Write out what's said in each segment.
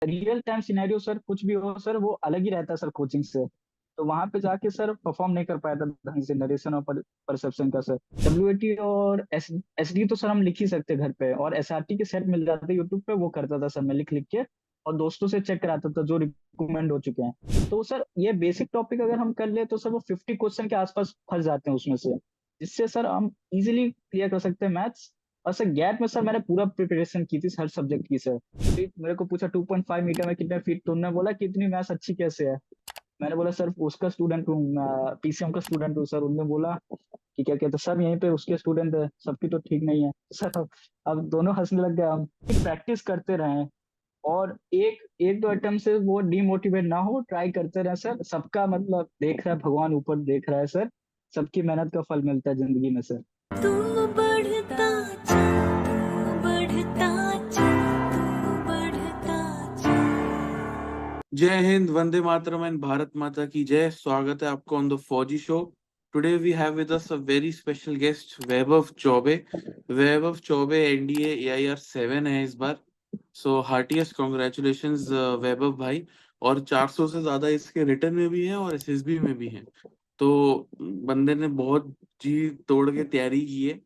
Real time scenario sir कुछ भी हो सर वो अलग ही रहता है सर कोचिंग से। तो वहां पे जाके सर परफॉर्म नहीं कर पाया था ढंग से नरेशन और परसेप्शन का सर। डब्ल्यू और एस डी तो सर हम लिख ही सकते घर पे, और एस आर टी के सेट मिल जाते यूट्यूब पे, वो करता था सर मैं लिख लिख के, और दोस्तों से चेक कराता था जो रिकमेंड हो चुके हैं। तो सर ये बेसिक टॉपिक अगर हम कर ले तो सर वो 50 क्वेश्चन के आसपास फंस जाते हैं उसमें से, जिससे सर हम इजीली क्लियर कर सकते हैं मैथ्स। और सर गैट में सर मैंने पूरा प्रिपरेशन की थी हर सब्जेक्ट की सर। फिर मेरे को पूछा 2.5 मीटर में कितने फीट, तो उन्होंने बोला कि इतनी मैथ्स अच्छी कैसे है। मैंने बोला सर उसका स्टूडेंट हूँ, पीसीएम का स्टूडेंट हूँ सर। उन्होंने बोला कि क्या कहते सर यहीं पे उसके स्टूडेंट है, सबकी तो ठीक नहीं है सर। अब दोनों हंसने लग गए। हम प्रैक्टिस करते रहे, और एक एक दो अटेम्प्ट से वो डिमोटिवेट ना हो, ट्राई करते रहे सर। सबका मतलब देख रहा है, भगवान ऊपर देख रहा है सर। सबकी मेहनत का फल मिलता है जिंदगी में सर। तू बढ़ता जा, तू बढ़ता जा, तू बढ़ता जा। जय हिंद, वंदे मातरम एंड भारत माता की जय। स्वागत है आपको on the Fauji show. Today we have with us a very special guest Vaibhav Choubey. Vaibhav Choubey NDA AIR 7 है इस बार। सो हार्टिएस्ट कॉन्ग्रेचुलेशंस वैभव भाई। और 400 से ज्यादा इसके रिटर्न में भी हैं और एसएसबी में भी हैं। तो बंदे ने बहुत जी तोड़ के तैयारी की है।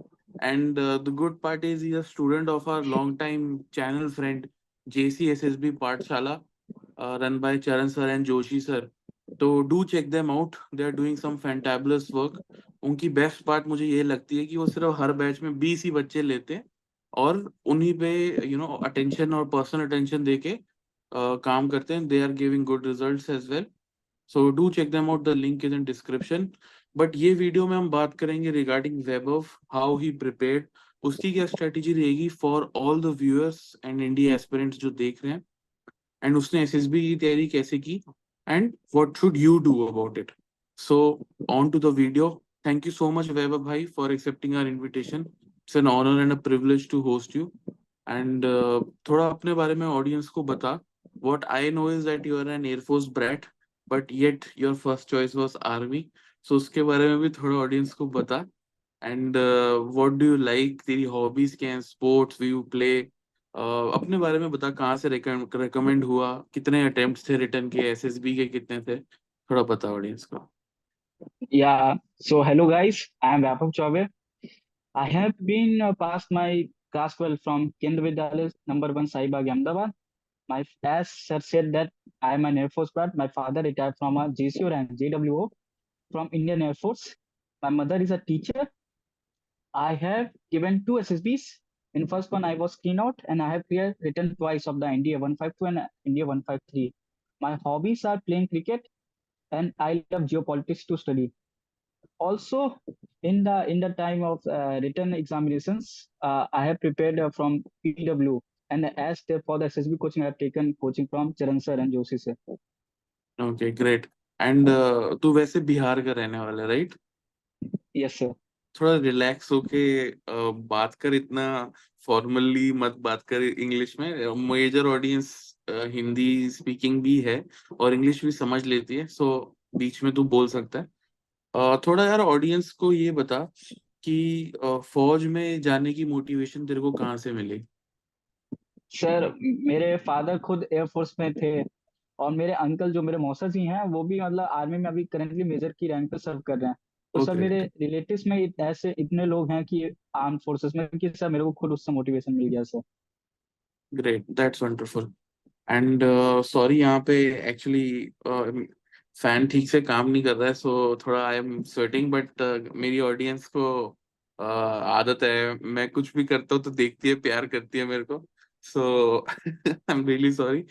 And the good part is he a student of our long time channel friend JC SSB Pathshala, run by Charan sir and Joshi sir. तो do check them out, they are doing some fantabulous work. उनकी best part मुझे ये लगती है कि वो सिर्फ हर batch में 20 ही बच्चे लेते हैं और उन्हीं पे अटेंशन और पर्सनल अटेंशन देके काम करते हैं। They are giving good results as well. So do check them out, the link is in description. But ये वीडियो में हम बात करेंगे regarding Vaibhav, how he prepared, उसकी क्या स्ट्रेटेजी रहेगी for all the viewers and India aspirants जो देख रहे हैं, एंड उसने एसएसबी की तैयारी कैसे की, and what should you do about it. So on to the video. Thank you so much Vaibhav भाई for accepting our invitation. It's an honour and a privilege to host you. And थोड़ा अपने बारे में audience को बता। What I know is that you are an air force brat, but yet your first choice was army. So उसके बारे में भी थोड़ा ऑडियंस को बता। And what do you like, तेरी हॉबीज क्या हैं, स्पोर्ट्स यू प्ले, अपने बारे में बता। कहाँ से रिकमेंड हुआ, कितने अटेम्प्ट्स थे रिटर्न के, एसएसबी के कितने थे, थोड़ा बता ऑडियंस को। Yeah. So hello guys, I am Vaibhav Chaube. I have been passed my class 12 from Kendra Vidyalaya number 1 Saibag Ahmedabad. My as sir said that I am an Air Force brat. My father retired from a GCO and JWO from Indian Air Force. My mother is a teacher. I have given two SSBs. In first one I was keynote, and I have cleared written twice of the India 152 and India 153. My hobbies are playing cricket, and I love geopolitics to study. Also, in the time of written examinations, I have prepared from PW, and for the SSB coaching, I have taken coaching from Charan sir and Joshi sir. Okay great. And तू वैसे बिहार का रहने वाला है, right? Yes sir. थोड़ा relax होके बात कर, इतना फॉर्मली मत बात कर इंग्लिश में। मेजर ऑडियंस हिंदी स्पीकिंग भी है और इंग्लिश भी समझ लेती है, सो बीच में तू बोल सकता है। थोड़ा यार ऑडियंस को ये बता कि फौज में जाने की मोटिवेशन तेरे को कहाँ से मिली। सर मेरे फादर खुद एयरफोर्स में थे, और मेरे अंकल जो मेरे मौसा जी हैं वो भी मतलब आर्मी में अभी करेंटली मेजर की रैंक पे सर्व कर रहे हैं। तो सर ओके मेरे रिलेटिव्स में ऐसे इतने लोग हैं कि आर्म फोर्सेस में, कि सर मेरे को खुद उससे मोटिवेशन मिल गया sir. Great, that's wonderful. And sorry, यहाँ पे एक्चुअली फैन ठीक से काम नहीं कर रहा है, सो थोड़ा आई एम स्वेटिंग, बट मेरी ऑडियंस को आदत है, मैं कुछ भी करता हूँ तो देखती है, प्यार करती है मेरे को। सो आई एम रियली सॉरी।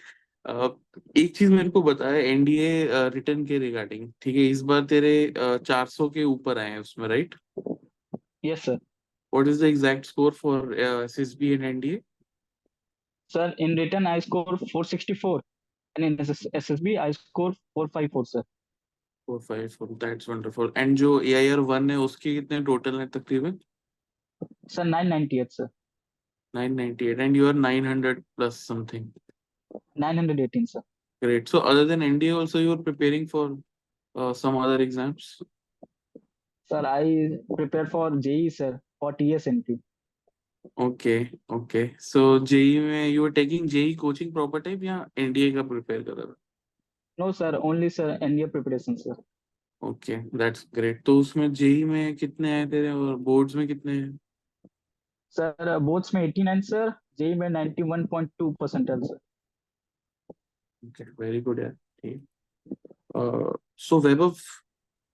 एक चीज मेरे को बता, एनडीए रिटर्न के रिगार्डिंग, ठीक है, इस बार तेरे 400 के ऊपर आए हैं उसमें, right? Yes sir. What is the exact score for SSB and NDA? Sir in return I score 464, and in SSB I scored 454 sir. 454, that's wonderful. And जो एआईआर 1 है उसके कितने टोटल है तकरीबन? Sir 998 sir. 998, and you are 900 plus something. 918 sir. Great. So other than NDA also you are preparing for some other exams? Sir I prepared for JE sir, for TS entry. Okay okay so JEE में you are taking JEE coaching proper type या NDA का prepare कर रहा था? No sir, only sir NDA preparation sir. Okay that's great. तो उसमें JEE में कितने आए तेरे और बोर्ड्स में कितने हैं? सर बोर्ड्स में 89 सर, जेई में 91.2 percentile sir. Okay very good यार। ठीक। सो वैभव,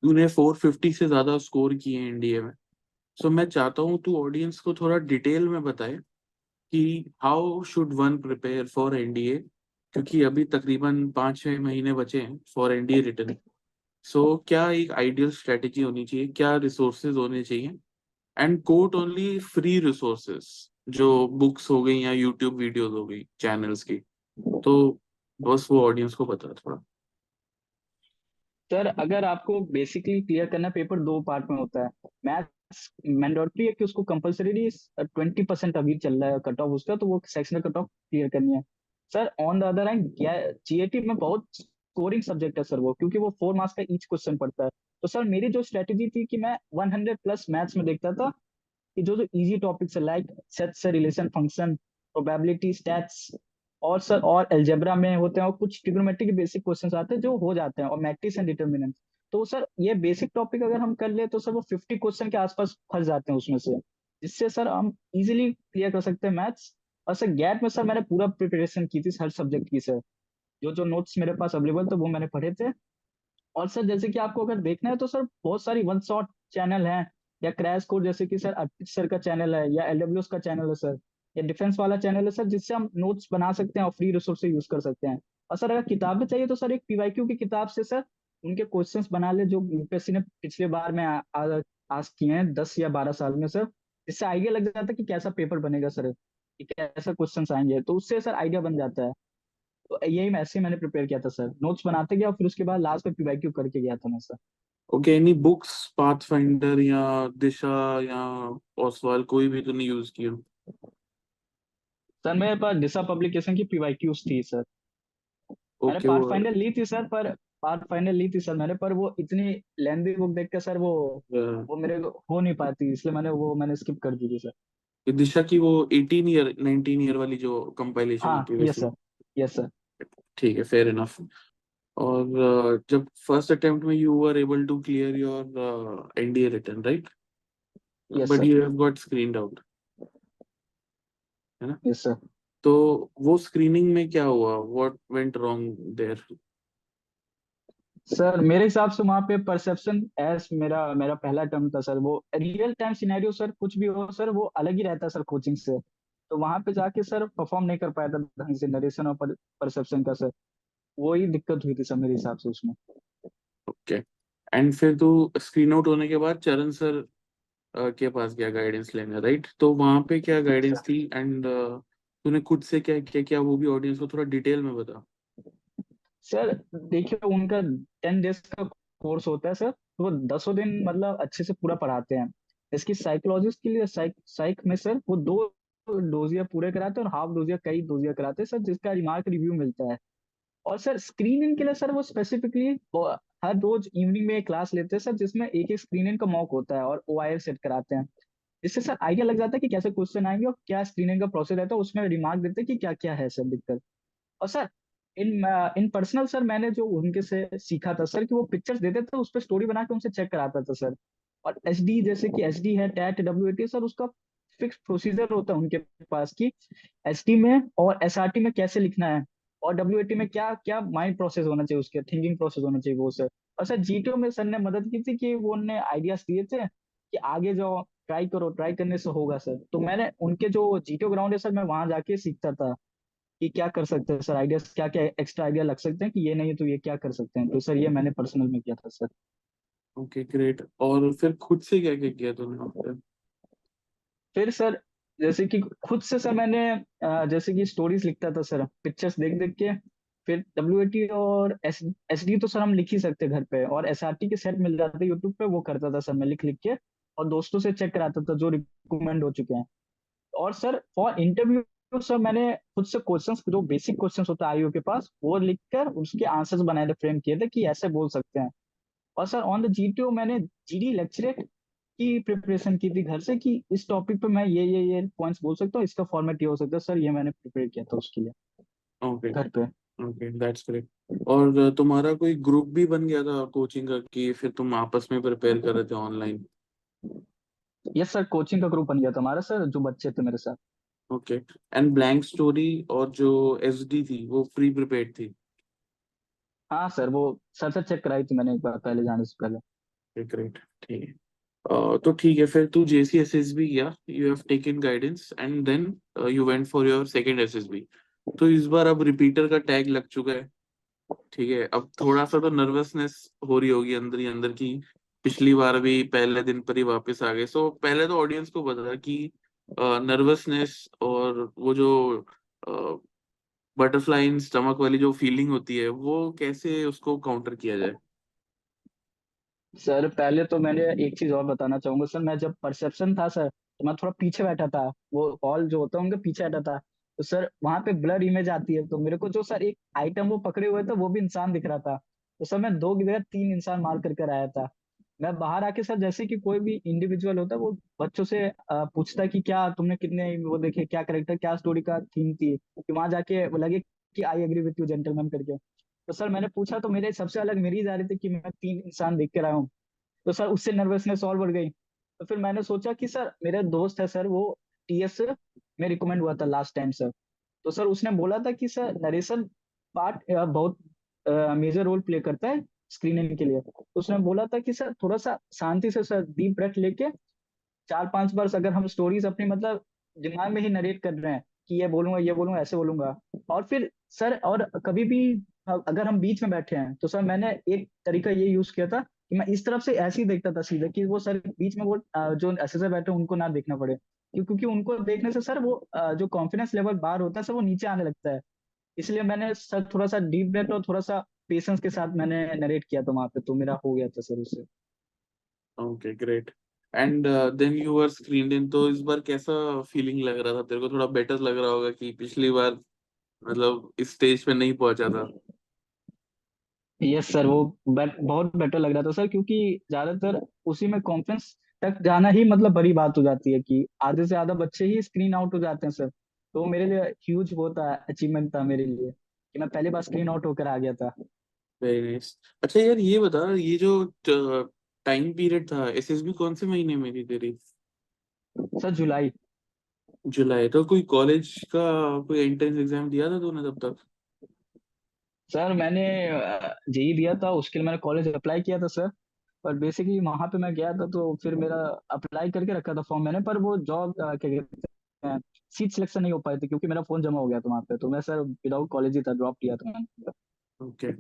तूने 450 से ज्यादा स्कोर किए हैं एनडीए में। सो मैं चाहता हूँ तू ऑडियंस को थोड़ा डिटेल में बताए कि how should one prepare for NDA, क्योंकि अभी तकरीबन 5-6 महीने बचे हैं फॉर एनडीए रिटर्न। सो क्या एक आइडियल स्ट्रेटेजी होनी चाहिए, क्या रिसोर्सेज होने चाहिए, and quote only free resources जो बुक्स हो गई या यूट्यूब वीडियोस हो गई चैनल्स की। तो बस वो ऑडियंस को बता थोड़ा। सर अगर आपको बेसिकली क्लियर करना, पेपर दो पार्ट में होता है। मैथ्स मैंडेटरी है कि उसको कंपलसरी 20% अभी चल रहा है कट ऑफ उसका, तो वो सेक्शनल कट ऑफ क्लियर करनी है। Sir on the other hand GAT में बहुत स्कोरिंग सब्जेक्ट है सर वो, क्योंकि वो 4 मार्क्स का ईच क्वेश्चन पड़ता है। तो सर मेरी जो स्ट्रेटेजी थी कि मैं 100+ मैथ्स में देखता था, कि जो जो इजी टॉपिक्स है लाइक सेट से रिलेशन फंक्शन, प्रोबेबिलिटी, स्टैट्स, और सर और अलजेब्रा में होते हैं, और कुछ ट्रिग्नोमेट्री के बेसिक क्वेश्चंस आते हैं जो हो जाते हैं, और मैट्रिक्स एंड डिटर्मिनेंट। तो सर ये बेसिक टॉपिक अगर हम कर ले तो सर वो 50 क्वेश्चन के आसपास फंस जाते हैं उसमें से, जिससे सर हम इजीली क्लियर कर सकते हैं मैथ्स। और सर गैट में सर मैंने पूरा प्रिपरेशन की थी हर सब्जेक्ट की सर, जो जो नोट्स मेरे पास अवेलेबल थे वो मैंने पढ़े थे। और सर जैसे कि आपको अगर देखना है तो सर बहुत सारी वन शॉट चैनल हैं, या क्रैश कोर्स जैसे कि सर अर्पित सर का चैनल है, या एलडब्ल्यूएस का चैनल है सर, या डिफेंस वाला चैनल है सर, जिससे हम नोट्स बना सकते हैं और फ्री रिसोर्स यूज कर सकते हैं। और सर अगर किताबें चाहिए तो सर एक पीवाईक्यू की किताब से सर उनके क्वेश्चंस बना ले, जो यूपीएससी ने पिछले बार में आस्क किए हैं 10 या 12 साल में सर, इससे आइडिया लग जाता है कि कैसा पेपर बनेगा सर, कि कैसा क्वेश्चन आएंगे, तो उससे सर आइडिया बन जाता है। तो यही मैं ऐसे ही मैंने प्रिपेयर किया था सर, नोट्स बनाते गया और फिर उसके बाद लास्ट में पीवाईक्यू करके गया था मैं sir. Okay, any books pathfinder या दिशा या ओसवाल कोई भी तो नहीं यूज किया? सर मेरे पास दिशा पब्लिकेशन की पीवाईक्यूज थी सर। मैंने ओके पार्ट वो फाइंडर ली थी सर, पर पार्ट फाइंडर ली थी सर मैंने, पर वो इतनी लेंदी बुक देख के सर वो मेरे को हो नहीं पाती, इसलिए मैंने स्किप कर दी थी सर। दिशा की वो 18 ईयर 19 ईयर वाली जो कंपाइलेशन हाँ होती है yes basic. Sir, yes sir, ठीक है, फेयर इनफ। और जब फर्स्ट अटेम्प्ट में you were able to clear your NDA written right, yes but sir, you have got screened out, है ना? Yes sir. तो वो स्क्रीनिंग में क्या हुआ, what went wrong there? Sir मेरे हिसाब से वहाँ पे परसेप्शन एज मेरा मेरा पहला टर्म था सर, वो रियल टाइम सिनेरियो सर कुछ भी हो सर वो अलग ही रहता है सर कोचिंग से। तो वहाँ पे जाके सर परफॉर्म नहीं कर पाया था ढंग से, नरेशन और परसेप्शन का सर, वही दिक्कत हुई थी सर मेरे हिसाब से उसमें। ओके। एंड फिर तू स्क्रीन आउट होने के बाद चरण सर के पास गया गाइडेंस लेने राइट, तो वहां पे क्या गाइडेंस थी, एंड तूने खुद से क्या क्या क्या वो भी ऑडियंस को थोड़ा डिटेल में बता। सर देखिए उनका 10 डेज का कोर्स होता है सर, तो वो 10 दिन मतलब अच्छे से पूरा पढ़ाते हैं। इसकी साइकोलॉजिस्ट के लिए साइक में सर वो 2 डोजिया पूरे कराते हैं, और हाफ डोजिया कई डोजिया कराते हैं सर, जिसका रिमार्क रिव्यू मिलता है। और सर स्क्रीनिंग के लिए सर वो स्पेसिफिकली हर रोज इवनिंग में एक क्लास लेते हैं सर, जिसमें एक एक स्क्रीनिंग का मॉक होता है, और ओआईएल सेट कराते हैं। इससे सर आइडिया लग जाता है कि कैसे क्वेश्चन आएंगे और क्या स्क्रीनिंग का प्रोसेस रहता है, उसमें रिमार्क देते हैं कि क्या क्या है सर दिक्कत। और सर इन इन पर्सनल सर मैंने जो उनके से सीखा था सर, कि वो पिक्चर्स देते थे उस पर स्टोरी बना के उनसे चेक कराता था सर। और एसडी जैसे कि एसडी है, टैट, डब्ल्यूएटी सर, उसका फिक्स प्रोसीजर होता है उनके पास कि एसडी में और एसआरटी में कैसे लिखना है, और डब्ल्यूएटी में क्या क्या माइंड प्रोसेस होना चाहिए, उसके थिंकिंग प्रोसेस होना चाहिए वो सर। और सर जीटीओ में सर ने मदद की थी, कि वो उन्होंने आइडियाज दिए थे कि आगे जो ट्राई करो, ट्राई करने से होगा सर। तो मैंने उनके जो जीटीओ ग्राउंड है सर, मैं वहां जाके सीखता था कि क्या कर सकते हैं सर, आइडियाज क्या क्या एक्स्ट्रा आइडिया लग सकते हैं, कि ये नहीं है तो ये क्या कर सकते हैं, तो सर ये मैंने पर्सनल में किया था सर। Okay great. और फिर खुद से क्या क्या किया तूने वहाँ पे? फिर सर जैसे कि खुद से सर मैंने जैसे कि स्टोरीज लिखता था सर, पिक्चर्स देख देख के। फिर डब्ल्यूएटी और एसडी तो सर हम लिख ही सकते घर पे, और एसआरटी के सेट मिल जाते यूट्यूब पे, वो करता था सर मैं लिख लिख के, और दोस्तों से चेक कराता था जो रिकमेंड हो चुके हैं। और सर फॉर इंटरव्यू सर मैंने खुद से क्वेश्चंस, जो बेसिक क्वेश्चंस होता है आईओ के पास, वो लिखकर उसके आंसर्स बनाए थे, फ्रेम किए थे कि ऐसे बोल सकते हैं। और सर ऑन द जीटीओ मैंने जीडी लेक्चरेट की प्रिपरेशन की थी घर से कि इस टॉपिक पे मैं ये पॉइंट्स बोल सकता हूँ, इसका फॉर्मेट ये हो सकता है सर, ये मैंने प्रिपेयर किया था उसके लिए ओके घर पे। Okay, that's great. और तुम्हारा कोई ग्रुप भी बन गया था कोचिंग का, कि फिर तुम आपस में प्रिपेयर कर रहे थे ऑनलाइन? यस सर, कोचिंग का ग्रुप बन गया था हमारा सर, जो बच्चे थे मेरे साथ। ओके। एंड ब्लैंक स्टोरी और जो एसडी थी वो प्री प्रिपेयर्ड थी? हाँ सर, वो सर से चेक कराई थी मैंने एक बार पहले जाने से पहले। ग्रेट, ठीक है। तो ठीक है, फिर तू जेसीएसएसबी गया, you have taken guidance and then you went for your second SSB. तो इस बार अब रिपीटर का टैग लग चुका है, ठीक है। अब थोड़ा सा तो नर्वसनेस हो रही होगी अंदर ही अंदर की, पिछली बार भी पहले दिन पर ही वापस आ गए। सो पहले तो ऑडियंस को बता कि नर्वसनेस और वो जो बटरफ्लाई इन स्टमक वाली जो फीलिंग होती है, वो कैसे उसको काउंटर किया जाए? सर पहले तो मैंने एक चीज और बताना चाहूंगा सर, मैं जब परसेप्शन था सर, तो मैं थोड़ा पीछे बैठा था, वो हॉल जो होता है उनके पीछे बैठा था। तो सर वहां पे ब्लर इमेज आती है, तो मेरे को जो सर एक आइटम वो पकड़े हुए थे वो भी इंसान दिख रहा था। तो सर मैं दो की जगह तीन इंसान मार कर आया था। मैं बाहर आके सर, जैसे कि कोई भी इंडिविजुअल होता है वो बच्चों से पूछता है कि क्या तुमने कितने वो देखे, क्या करेक्टर, क्या स्टोरी का थीम थी, कि वहां जाके वो लगे कि I agree with you gentleman करके। तो सर मैंने पूछा तो मेरे सबसे अलग मेरी जा रही थी कि मैं तीन इंसान देख कर आया हूँ। तो सर उससे नर्वसनेस और बढ़ गई। तो फिर मैंने सोचा कि सर मेरा दोस्त है सर, वो टीएस में रिकमेंड हुआ था लास्ट टाइम सर। तो सर उसने बोला था कि सर नरेशन पार्ट बहुत मेजर रोल प्ले करता है स्क्रीनिंग के लिए। तो उसने बोला था कि सर थोड़ा सा शांति से सर डीप ब्रेथ लेके चार पांच बार अगर हम स्टोरीज अपनी मतलब दिमाग में ही नरेट कर रहे हैं कि ये बोलूंगा ऐसे बोलूंगा। और फिर सर और कभी भी अगर हम बीच में बैठे हैं तो सर मैंने एक तरीका ये यूज किया था कि मैं इस तरफ से ऐसे ही देखता था सीधे, कि वो सर बीच में वो जो ऐसे से बैठे हैं, उनको ना देखना पड़े। क्योंकि उनको देखने से सर वो जो कॉन्फिडेंस लेवल बाहर होता है सर वो नीचे आने लगता है। इसलिए मैंने सर थोड़ा सा डीप ब्रेथ और थोड़ा सा पेशेंस के साथ मैंने नरेट किया था वहां पे, तो मेरा हो गया था सर उससे। Okay great. And then you were screened in, तो इस बार कैसा फीलिंग लग रहा था तेरे को? थोड़ा बेटर लग रहा होगा कि पिछली बार मतलब इस स्टेज पे नहीं पहुंचा था। यस सर, वो बहुत बेटर लग रहा था सर, क्योंकि ज्यादातर उसी में कॉन्फ्रेंस तक जाना ही मतलब बड़ी बात हो जाती है कि आधे से ज्यादा बच्चे ही स्क्रीन आउट हो जाते हैं सर। तो मेरे लिए ह्यूज वो था, अचीवमेंट था मेरे लिए कि मैं पहली बार स्क्रीन आउट होकर आ गया था। Very nice. अच्छा यार, ये बता, ये जो टाइम पीरियड था, एसएसबी कौन से महीने में थी तेरी? सर जुलाई। जुलाई? तो कोई कॉलेज का कोई एंट्रेंस एग्जाम दिया था तूने तब तक? सर मैंने जेई दिया था, उसके लिए मैंने कॉलेज अप्लाई किया था सर। पर बेसिकली वहां पे मैं गया था तो फिर मेरा अप्लाई करके रखा था फॉर्म मैंने, पर वो जॉब क्या कहते हैं, सीट सिलेक्शन नहीं हो पाई थी क्योंकि मेरा फोन जमा हो गया था वहां पे, तो मैं सर विदाउट कॉलेज ही था, ड्रॉप किया था मैंने। Okay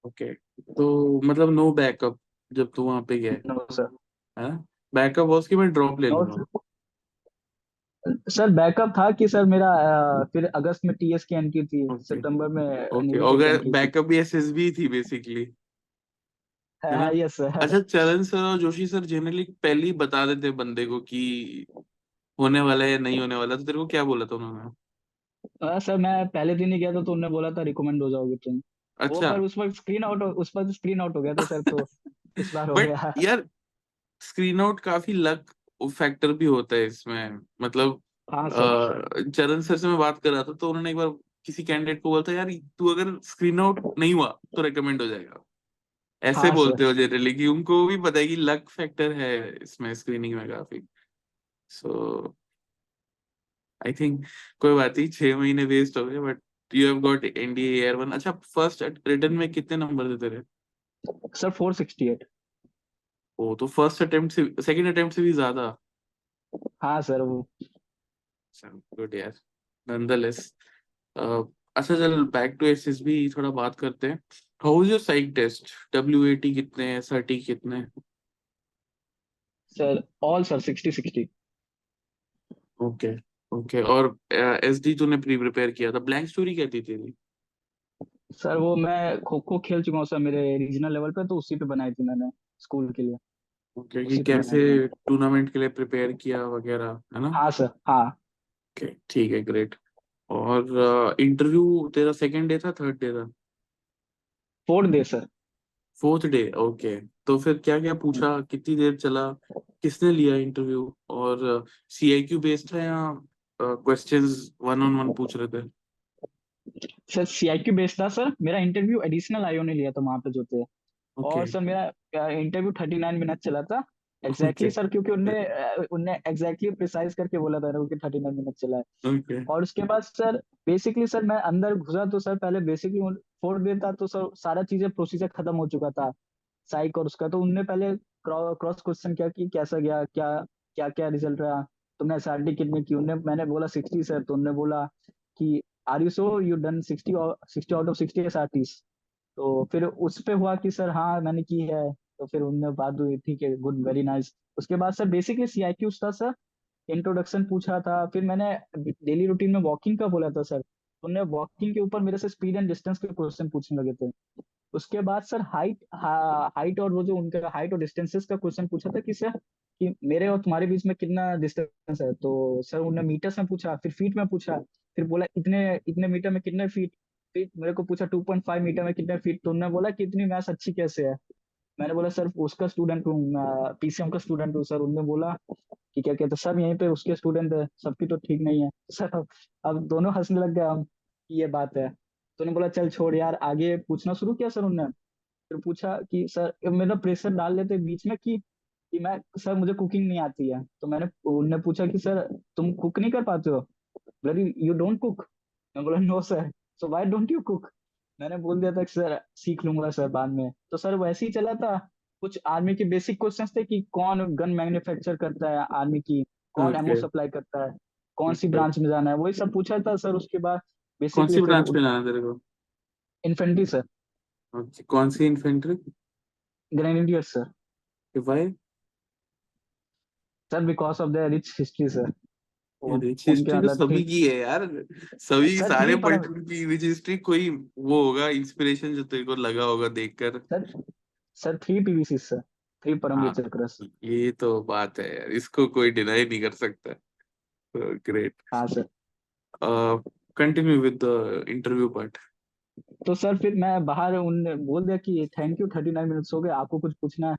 okay. तो मतलब नो बैकअप जब तू वहां पे गया नो सर। है? बैकअप वॉज कि मैं ड्रॉप ले नो लूंगा? सर, बैकअप था कि सर मेरा फिर अगस्त में टीएस की एंट्री थी, ओके सितंबर में ओके, नेवी टेक और एंट्री थी। बैकअप भी एसएसबी थी बेसिकली, है ना? Yes sir. अच्छा, चरण सर और जोशी सर जनरली पहले ही बता देते हैं बंदे को कि होने वाला है या नहीं होने वाला, तो तेरे को क्या बोला था उन्होंने? सर मैं पहले दिन ही गया था तो उन्होंने बोला था रिकमेंड हो जाओगे तुम। वो अच्छा। पर उस पर स्क्रीन आउट हो गया था सर, तो इस बार हो बट गया। यार, स्क्रीन आउट काफी लक फैक्टर भी होता है इसमें, मतलब हाँ सर। चरण सर से मैं बात कर रहा था तो उन्होंने एक बार किसी कैंडिडेट को बोला था, यार तू अगर स्क्रीन आउट नहीं हुआ तो रिकमेंड हो जाएगा। ऐसे हाँ सर। बोलते हो जनरली, कि उनको भी पता है कि लक फैक्टर है इसमें, स्क्रीनिंग में काफी। सो आई थिंक कोई बात नहीं, 6 महीने वेस्ट हो गए, but you have got NDA air 1। अच्छा, फर्स्ट रिटर्न में कितने नंबर थे तेरे? सर 468। ओ, तो फर्स्ट अटेम्प्ट से सेकंड अटेम्प्ट से भी ज्यादा। हाँ सर वो। गुड यार, नॉनदलेस। अच्छा चल, बैक टू एसएसबी थोड़ा बात करते हैं। How is your psych test? WAT कितने हैं, एसआरटी कितने हैं? Sir all sir 60-60। Okay okay. और एसडी तूने प्री प्रिपेयर किया था? ब्लैंक स्टोरी क्या थी तेरी? सर वो मैं खो खो खेल चुका हूँ सर मेरे रीजनल लेवल पे, तो उसी पे बनाई थी मैंने स्कूल के लिए। ओके, कि उसी पे बनाई कैसे थी मैंने। टूर्नामेंट के लिए प्रिपेयर किया वगैरह, है ना? हाँ सर हाँ। ओके ठीक है, ग्रेट। और इंटरव्यू तेरा सेकंड डे था, थर्ड डे था? Fourth day sir. Fourth day, okay. तो फिर क्या क्या पूछा, कितनी देर चला, किसने लिया इंटरव्यू, और CIQ बेस्ड था या क्वेश्चंस वन ऑन वन पूछ रहे थे? सर सीआईक्यू बेस्ड था सर। मेरा इंटरव्यू एडिशनल आईओ ने लिया था वहां पे जो थे। ओके। और सर मेरा इंटरव्यू 39 मिनट चला था ओके। एग्जैक्टली सर, क्योंकि उनने उनने एग्जैक्टली प्रिसाइज करके बोला था कि 39 मिनट चला है। ओके। और उसके बाद सर बेसिकली सर मैं अंदर घुसा तो सर पहले बेसिकली 4 दिन था तो सर सारा चीजें प्रोसीजर खत्म हो चुका था साइक और उसका। तो उनने पहले क्रॉस क्वेश्चन किया कि कैसा गया, क्या क्या क्या रिजल्ट रहा, तुमने एसआरटी कितनी की। उनने मैंने बोला 60 सर, तो उनने बोला कि are you so you done 60 out of 60 SRT. तो फिर उस पे हुआ कि सर हाँ मैंने की है। तो फिर उनने बात हुई थी कि गुड वेरी नाइस। उसके बाद सर बेसिकली सीआईक्यू था सर। इंट्रोडक्शन पूछा था, फिर मैंने डेली रूटीन में वॉकिंग का बोला था सर। उनने वॉकिंग के ऊपर मेरे से स्पीड एंड डिस्टेंस के क्वेश्चन पूछने लगे थे। उसके बाद सर हाइट और वो जो उनका हाइट और डिस्टेंसेस का क्वेश्चन पूछा था कि सर कि मेरे और तुम्हारे बीच में कितना डिस्टेंस है। तो सर उन्होंने मीटर्स में पूछा, फिर फीट में पूछा, फिर बोला इतने इतने मीटर में कितने फीट। फिर मेरे को पूछा 2.5 मीटर में कितने फीट। तो उन्होंने बोला कि इतनी मैथ्स अच्छी कैसे है। मैंने बोला सर उसका स्टूडेंट हूँ, पीसीएम का स्टूडेंट हूँ सर। उन्होंने बोला कि क्या कहते हैं, सब यहीं पे उसके स्टूडेंट है, सबकी तो ठीक नहीं है सर। अब दोनों हंसने लग गए हम कि ये बात है। तो उन्होंने बोला चल छोड़ यार, आगे पूछना शुरू किया सर उन्होंने। फिर पूछा कि सर मेरा प्रेशर डाल लेते बीच में कि मैं सर मुझे कुकिंग नहीं आती है। तो मैंने उनने पूछा कि सर तुम कुक नहीं कर पाते हो, बोला यू डोंट कुक। मैं बोला no sir, so why don't you cook. मैंने बोल दिया था कि सर सीख लूंगा सर बाद में। तो सर वैसे ही चला था। कुछ आर्मी के बेसिक क्वेश्चंस थे कि कौन गन मैन्युफैक्चर करता है आर्मी की, कौन एमओ ओके। सप्लाई करता है, कौन सी ब्रांच में जाना है, वही सब पूछा था सर। उसके बाद कौन बेसिकली सी फिर ब्रांच में जाना है तेरे को? इन्फेंट्री सर, Okay, कौन सी इन्फेंट्री? Grenadier sir. भाई, sir because of the rich history sir, ये वो रिच उनके हिस्ट्री तो मतलब थ्री। सभी की है यार। सभी सर सारे थ्री परम पलटून की रिच हिस्ट्री, कोई वो होगा इंस्पिरेशन जो तेरे को लगा होगा देखकर। Sir sir 3 PVC sir, 3 Paramvir हाँ, चक्र। ये तो बात है यार, इसको कोई डिनाई नहीं कर सकता। ग्रेट। हाँ sir. Continue with the interview part. तो सर फिर मैं बाहर, उनने बोल दिया कि थैंक यू 39 मिनट्स हो गए, आपको कुछ पूछना है।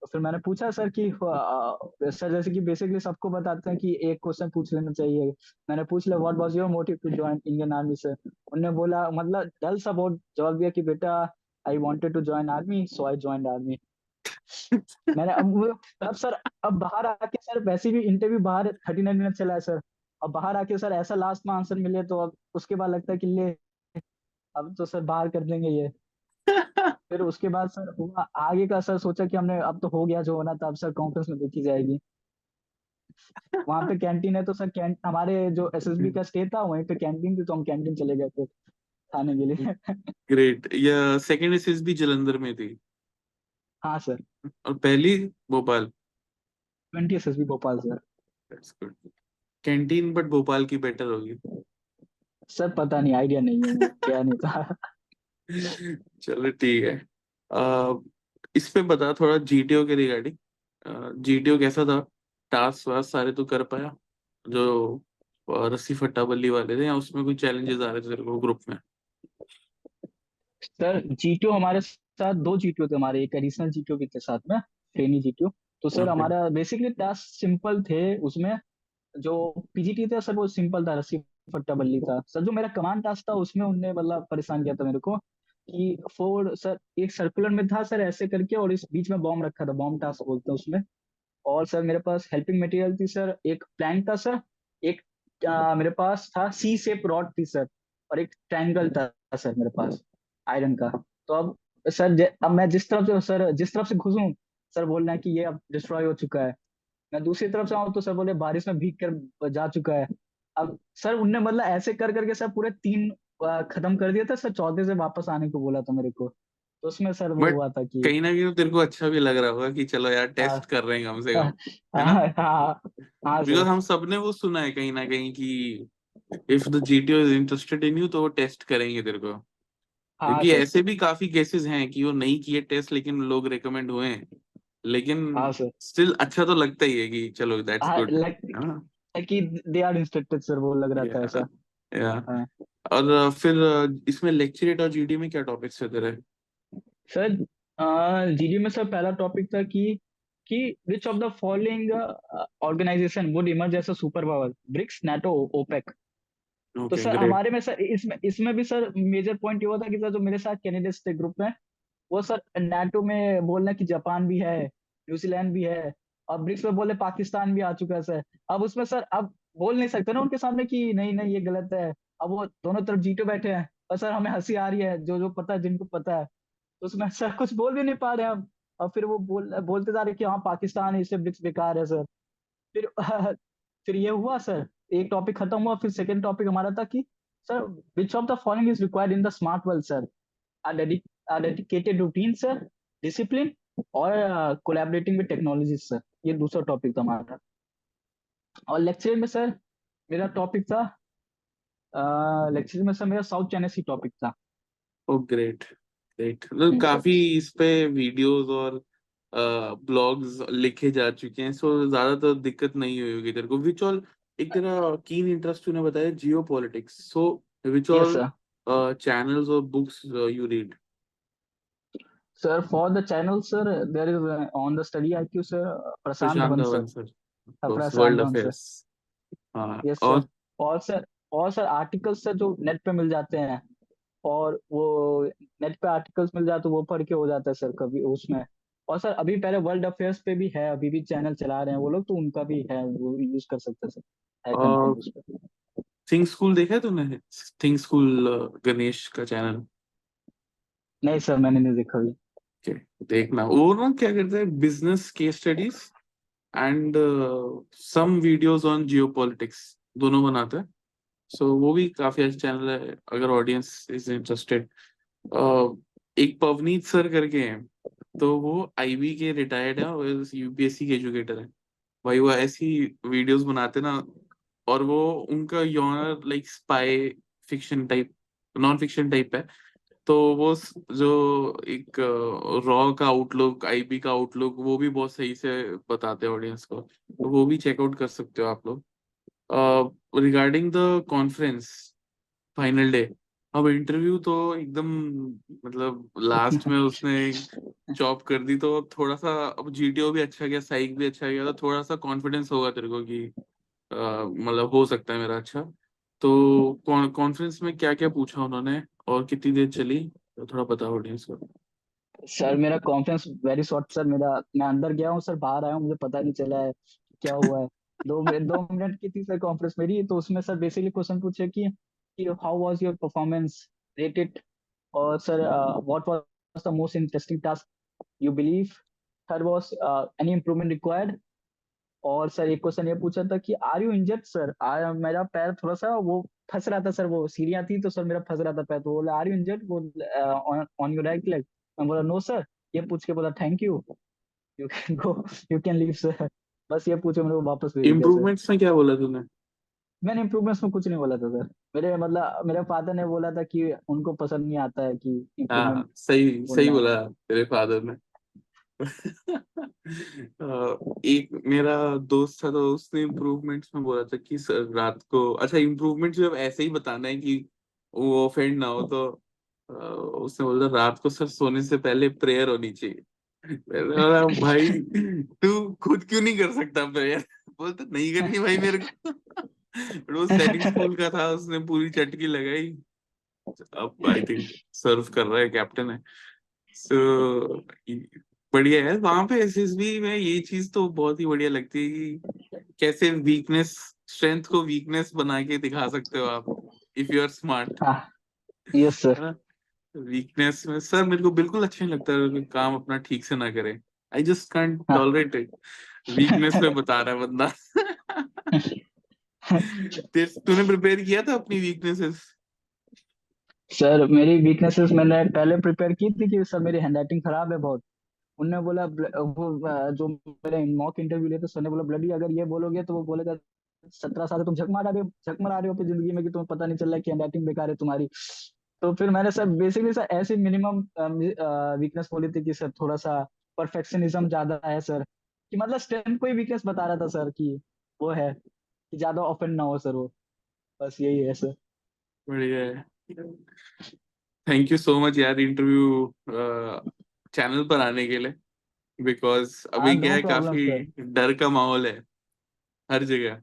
तो फिर मैंने पूछा सर कि सर जैसे कि बेसिकली सबको बताते हैं कि एक क्वेश्चन पूछ लेना चाहिए। मैंने पूछ लिया what was your motive to join Indian army sir. उन्होंने बोला मतलब डल सा बहुत जवाब दिया कि बेटा I wanted to join army so I joined army. मैंने अब सर, अब बाहर आके सर वैसे भी इंटरव्यू बाहर 39 मिनट चला है सर। अब बाहर आके सर ऐसा लास्ट में आंसर मिले तो अब उसके बाद लगता है कि ले अब तो सर बाहर कर देंगे ये। फिर उसके बाद सर हुआ आगे का, सर सोचा कि हमने अब तो हो गया जो होना था, अब सर कॉन्फ्रेंस में देखी जाएगी। वहां पे कैंटीन है तो सर हमारे जो एसएसबी का स्टे था वहीं पे कैंटीन थी, तो हम कैंटीन चले गए थे खाने के लिए। ग्रेट। या सेकंड एसएस भी जलंधर में थी हाँ सर, और पहली Bhopal? 20 SSB Bhopal sir. That's good. Canteen but Bhopal की बेटर होगी। सर पता नहीं, आइडिया नहीं है, मैं गया नहीं था। चलो ठीक है। अ, इस पे बता थोड़ा जीटीओ के रिगार्डिंग। जीटीओ कैसा था? टास्क वास्क सारे तू कर पाया जो रस्सी फट्टा बल्ली वाले थे, या उसमें कोई चैलेंजेस आ रहे थे तेरे को ग्रुप में? सर जीटीओ हमारे साथ 2 जीटीओ थे हमारे, एक एडिशनल जीटीओ भी थे साथ में, ट्रेनी जीटीओ। तो सर ओके। हमारा बेसिकली टास्क सिंपल थे उसमें। जो पीजीटी था सर वो सिंपल था, रस्सी फट्टा बल्ली था सर। जो मेरा कमांड टास्क था उसमें उनने मतलब परेशान किया था मेरे को कि फोर सर एक सर्कुलर में था सर ऐसे करके, और इस बीच में बॉम्ब रखा था, बॉम्ब टास्क बोलते हैं उसमें। और सर मेरे पास हेल्पिंग मटेरियल थी सर, एक प्लैंक था सर, एक मेरे पास था सी शेप रॉड थी सर, और एक ट्रायंगल था सर मेरे पास आयरन का। तो अब सर अब मैं जिस तरफ से सर जिस तरफ से घुसूं, सर बोल रहे हैं कि ये अब डिस्ट्रॉय हो चुका है। मैं दूसरी तरफ से आऊँ तो सर बोले बारिश में भीग कर जा चुका है। अब सर उनने मतलब ऐसे कर करके सर पूरे 3 खत्म कर दिया था सर, चौथे से वापस आने को बोला था मेरे को। तो उसमें सर वो बट हुआ था कि कहीं ना कहीं तो तेरे को अच्छा भी लग रहा होगा कि चलो यार हाँ टेस्ट कर रहे हैं कम से कम, हाँ है ना? हाँ हाँ हाँ बिकॉज सर। हम सबने वो सुना है कहीं ना कहीं कि if the GTO is interested in you तो वो टेस्ट करेंगे तेरे को। हाँ क्योंकि सर। ऐसे भी काफी केसेस हैं कि वो नहीं किए टेस्ट लेकिन लोग रिकमेंड हुए हैं। लेकिन हाँ सर। स्टिल अच्छा तो लगता ही है कि चलो दैट्स हाँ गुड, लाइक है ना? कि दे आर इंस्ट्रक्टेड सर, वो लग रहा था या ऐसा। या हाँ और फिर इसमें लेक्चरेट और जीडी में क्या टॉपिक्स थे तेरे? सर जीडी में सर पहला टॉपिक था कि which of the following organisation would emerge as a super power, BRICS, NATO, OPEC. तो ओके सर ग्रेट। हमारे में सर इसमें इसमें भी सर मेजर पॉइंट ये हुआ था कि सर जो मेरे साथ कैंडिडेट्स थे ग्रुप में, वो सर नाटो में बोल रहे हैं कि जापान भी है, न्यूजीलैंड भी है, और ब्रिक्स में बोले पाकिस्तान भी आ चुका है सर। अब उसमें सर अब बोल नहीं सकते ना उनके सामने कि नहीं नहीं ये गलत है। अब वो दोनों तरफ जीते बैठे हैं, और सर हमें हंसी आ रही है, जो जो पता है, जिनको पता है। तो उसमें सर कुछ बोल भी नहीं पा रहे हैं हम। और फिर वो बोलते जा रहे हैं कि हाँ पाकिस्तान है, इससे ब्रिक्स बेकार है सर। फिर फिर ये हुआ सर, एक टॉपिक खत्म हुआ, फिर सेकंड टॉपिक हमारा था कि sir which of the following is required in the smart world sir, a dedicated routine sir, discipline, और कोलैबोरेटिंग विद टेक्नोलॉजी सर। ये दूसरा टॉपिक था हमारा। और लेक्चर में सर मेरा टॉपिक था, लेक्चर में सर मेरा साउथ चाइना सी टॉपिक था। ओ ग्रेट ग्रेट। मतलब सर काफी इस पे वीडियोस और ब्लॉग्स लिखे जा चुके हैं, सो ज्यादातर दिक्कत नहीं हुई होगी तेरे को। विच ऑल, एक तेरा कीन इंटरेस्ट तूने बताया geopolitics, so which yes all sir. Channels और books you read? Sir for the channel sir there is on the study IQ sir, Prashant Prashant Dhawan sir. Dhawan sir, course Prashant world Dhawan sir. Affairs. हाँ yes sir. और और sir, और sir articles sir जो net पे मिल जाते हैं, और वो नेट पे आर्टिकल्स मिल जाते, वो पढ़ के हो जाता है सर कभी उसमें। और सर अभी पहले वर्ल्ड अफेयर्स पे भी है, अभी भी चैनल चला रहे हैं वो लोग, तो उनका भी है, वो यूज कर सकते हैं सर, है कंटेंट उस पर। थिंक स्कूल देखा है तूने? थिंक स्कूल, गणेश का चैनल। नहीं सर मैंने नहीं देखा अभी। के देखना, वो ना क्या करते हैं, business case studies and some videos on geopolitics दोनों बनाते हैं। सो वो भी काफी अच्छा चैनल है अगर ऑडियंस इज इंटरेस्टेड। एक पवनीत सर करके हैं, तो वो आईबी के रिटायर्ड है और यूपीएससी के एजुकेटर है। भाई वो ऐसी वीडियोस बनाते ना, और वो उनका genre like spy fiction type, non fiction type है। तो वो जो एक रॉ का आउटलुक, आईबी का आउटलुक, वो भी बहुत सही से बताते हैं ऑडियंस को, तो वो भी चेकआउट कर सकते हो आप लोग। Regarding the conference final day, अब इंटरव्यू तो एकदम, मतलब लास्ट में उसने चॉप कर दी, तो अब थोड़ा सा, अब जीटीओ भी अच्छा गया, साइक भी अच्छा गया, तो थोड़ा सा कॉन्फिडेंस होगा तेरे को कि मतलब हो सकता है मेरा अच्छा। तो कॉन्फ्रेंस में क्या क्या पूछा उन्होंने और कितनी देर चली, तो थोड़ा पता ऑडियंस को। सर मेरा कॉन्फ्रेंस वेरी शॉर्ट सर, मेरा मैं अंदर गया हूँ सर, बाहर आया हूँ, मुझे पता नहीं चला है क्या हुआ है। 2 मिनट की थी सर कॉन्फ्रेंस मेरी, तो उसमें सर बेसिकली क्वेश्चन पूछे कि how was your performance rated, और sir what was the most interesting task you believe, third was any improvement required. और सर एक क्वेश्चन ये पूछा था कि आर यू इंजर्ड सर, मेरा पैर थोड़ा सा वो फंस रहा था सर, वो सीढ़ियाँ थी तो सर मेरा फंस रहा था पैर, तो बोला आर यू इंजर्ड, वो ऑन योर राइट लेग। मैं बोला नो सर। ये पूछ के बोला thank you can go, you can leave sir. बस ये पूछे मेरे को वापस भेज दिया सर। इम्प्रूवमेंट्स में क्या बोला तूने? मैंने इम्प्रूवमेंट्स में कुछ नहीं बोला था सर। मेरे मतलब मेरे फादर ने बोला था कि उनको पसंद नहीं आता है कि इम्प्रूवमेंट हाँ सही सही बोलना। बोला तेरे फादर ने। एक मेरा दोस्त था, तो उसने इम्प्रूवमेंट्स में बोला था कि सर रात को, अच्छा इम्प्रूवमेंट्स जब ऐसे ही बताना है कि वो ऑफेंड ना हो, तो उसने बोला रात को सर सोने से पहले प्रेयर होनी चाहिए। मैंने बोला भाई तू खुद क्यों नहीं कर सकता प्रेयर? बोलता नहीं करनी भाई मेरे को। But वो सैनिक स्कूल का था, उसने पूरी चटकी लगाई। अब आई थिंक सर्व कर रहा है, कैप्टन है। सो बढ़िया है वहां पे एसएसबी में, ये चीज तो बहुत ही बढ़िया लगती है कि कैसे वीकनेस, स्ट्रेंथ को वीकनेस बना के दिखा सकते हो आप, इफ यू आर स्मार्ट, हाँ यस है सर। ना। वीकनेस में सर मेरे को बिल्कुल अच्छा नहीं लगता है कि काम अपना ठीक से ना करे। आई जस्ट कांट हाँ। Tolerate it. वीकनेस में बता रहा है बंदा। तूने प्रिपेयर किया था अपनी वीकनेसेस? सर मेरी वीकनेसेस मैंने पहले प्रिपेयर की थी कि सर मेरी हैंडराइटिंग खराब है बहुत। उनने बोला वो जो मेरे मॉक इंटरव्यू लिए थे, सर ने बोला ब्लडी अगर ये बोलोगे तो वो बोलेगा 17 साल से तुम झक मारा रहे हो अपनी जिंदगी में, कि तुम्हें पता नहीं चल रहा है कि हैंडराइटिंग बेकार है तुम्हारी। तो फिर मैंने सर बेसिकली सर ऐसी मिनिमम वीकनेस बोली थी कि सर थोड़ा सा परफेक्शनिज्म ज्यादा है सर, कि मतलब स्ट्रेंथ को ही वीकनेस बता रहा था सर कि वो है कि ज्यादा ऑफेंड ना हो सर वो, बस यही है सर। बढ़िया है। थैंक यू सो मच यार, इंटरव्यू चैनल पर आने के लिए, बिकॉज हाँ अभी क्या नो है, प्रॉब्लम काफी सर। डर का माहौल है हर जगह।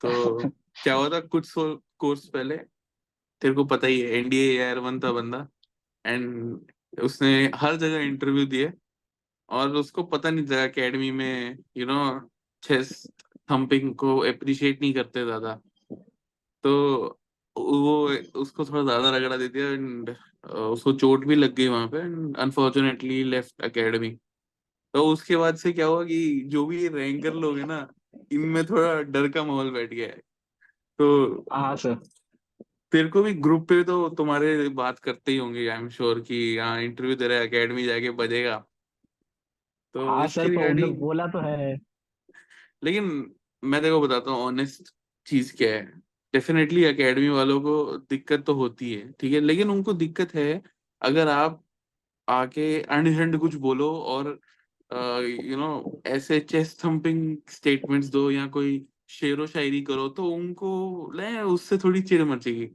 तो क्या हुआ था कुछ कोर्स पहले, तेरे को पता ही है, एनडीए एयर वन था बंदा, एंड उसने हर जगह इंटरव्यू दिए, और उसको पता नहीं था एकेडमी में चेस थंपिंग को अप्रिशिएट नहीं करते ज्यादा, तो वो उसको थोड़ा ज्यादा रगड़ा दे दिया, एंड उसको चोट भी लग गई वहां पे, एंड अनफॉर्चुनेटली लेफ्ट एकेडमी। तो उसके बाद से क्या हुआ कि जो भी रैंकर लोग हैं ना, इनमें थोड़ा डर का माहौल बैठ गया है। तो हाँ सर। तेरे को भी ग्रुप पे तो तुम्हारे बात करते ही होंगे, आई एम श्योर, कि हाँ इंटरव्यू दे रहा है, एकेडमी जाके बजेगा। तो हाँ इसके सर उन लोग रिगार्डिंग, बोला तो है। लेकिन मैं देखो बताता हूँ ऑनेस्ट चीज क्या है। डेफिनेटली एकेडमी वालों को दिक्कत तो होती है, ठीक है, लेकिन उनको दिक्कत है अगर आप आके अनहिंड कुछ बोलो और ऐसे चेस्ट थंपिंग स्टेटमेंट्स दो या कोई शेरो शायरी करो, तो उनको ले उससे थोड़ी चिढ़ मचेगी।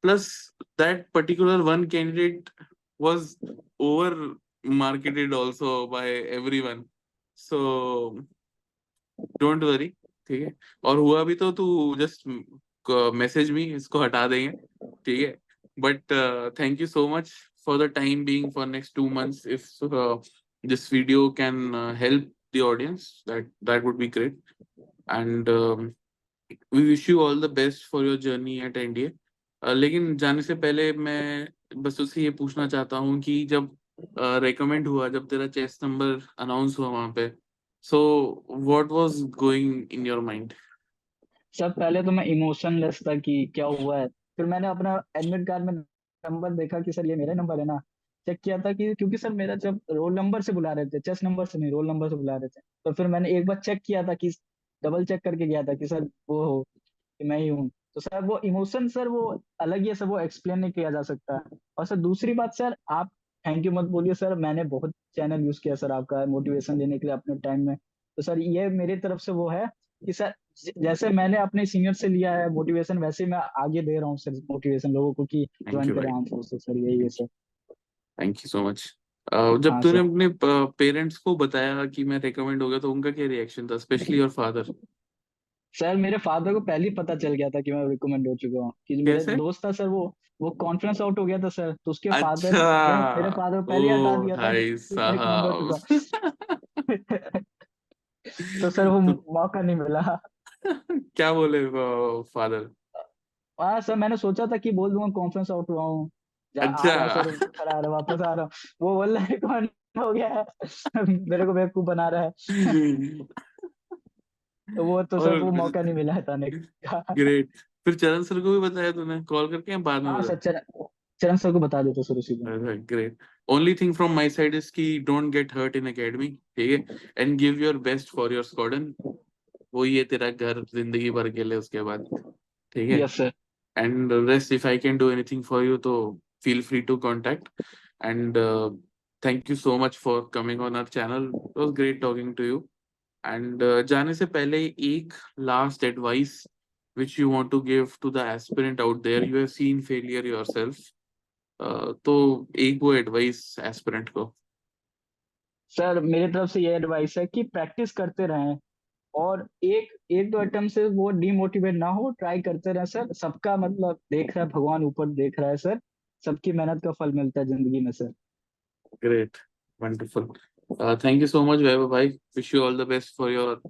Plus, that particular one candidate was over marketed also by everyone. So don't worry, ठीक है। और हुआ भी तो तू जस्ट मैसेज मी, इसको हटा देंगे, ठीक है। But thank you so much for the time being for next 2 months, if this video can help the audience, that would be great. And we wish you all the best for your journey at NDA. लेकिन जाने से पहले मैं बस उससे ये पूछना चाहता हूँ कि जब रिकमेंड हुआ, जब तेरा चेस्ट नंबर अनाउंस हुआ वहां पे, so what was going in your mind? Sir पहले तो मैं इमोशनलेस था कि क्या हुआ है। फिर मैंने अपना एडमिट कार्ड में नंबर देखा कि सर ये मेरा नंबर है ना। चेक किया था कि क्योंकि सर मेरा जब रोल नंबर से बुला रहे थे, चेस्ट नंबर से नहीं, रोल नंबर से बुला रहे थे, तो फिर मैंने एक बार चेक किया था कि डबल चेक करके गया था कि सर वो हो, कि मैं ही हूँ। तो सर वो इमोशन सर वो अलग ही है सर, वो एक्सप्लेन नहीं किया जा सकता। और सर दूसरी बात सर, आप थैंक यू मत बोलिए सर, मैंने बहुत चैनल यूज किया सर आपका मोटिवेशन देने के लिए अपने टाइम में। तो सर ये मेरी तरफ से वो है कि सर जैसे मैंने अपने सीनियर से लिया है मोटिवेशन, वैसे ही मैं आगे दे रहा हूँ सर मोटिवेशन लोगों को कि थैंक ज्वाइन यू करें भाई, आर्म फोर्सेस सर, यही है thank sir. You, thank you so much. जब हाँ तूने सर। अपने पेरेंट्स को बताया कि मैं रिकमेंड हो गया, तो उनका क्या रिएक्शन था, स्पेशली योर फादर? सर मेरे फादर को पहले ही पता चल गया था कि मैं रिकमेंड हो चुका हूँ, कि जो मेरे कैसे? दोस्त था सर वो कॉन्फ्रेंस आउट हो गया था सर, तो उसके फादर अच्छा। ने मेरे फादर को ओ पहले ही हटा दिया था भाई कि मैं रिकमेंड हो साहब। चुका हूँ। तो सर वो तो मौका नहीं मिला। क्या बोले फादर? हाँ सर मैंने सोचा था कि बोल दूंगा कॉन्फ्रेंस आउट हुआ हूँ, आ अच्छा। रहा सर, घर आ रहा, वापस आ रहा हूँ। वो बोल रहा है कौन हो गया है, मेरे को बेवकूफ बना रहा है। तो वो तो सर और वो मौका नहीं मिला हटाने का। ग्रेट। फिर चरण सर को भी बताया तूने कॉल करके, या बाद में हाँ बताया? सर चरण सर को बता देते सर उसी दिन। Great. Only thing from my side is कि don't get hurt in academy, ठीक है, and give your best for your squadron. वो ये तेरा घर जिंदगी भर के लिए उसके बाद, ठीक है। Yes sir. And the rest, if I can do anything for you, so feel free to contact. And thank you so much for coming on our channel. It was great talking to you. And जाने से पहले एक last advice which you want to give to the aspirant out there. You have seen failure yourself. तो एक वो advice aspirant को। Sir मेरी तरफ से ये एडवाइस है कि प्रैक्टिस करते रहें, और एक एक दो अटेम्प्ट से वो डिमोटिवेट ना हो, ट्राई करते रहें सर। सबका मतलब देख रहा है भगवान, ऊपर देख रहा है सर, सबकी मेहनत का फल मिलता है जिंदगी में sir. Great, wonderful. Thank you so much, Vaibhav bhai. Wish you all the best for your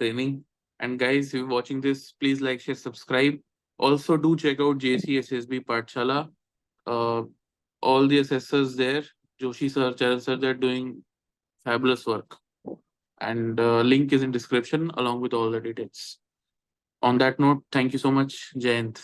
training. And guys, if you're watching this, please like, share, subscribe. Also, do check out JCSSB Pathshala. Uh, all the assessors there, Joshi sir, Charan sir, they're doing fabulous work. And link is in description along with all the details. On that note, thank you so much, Jayant.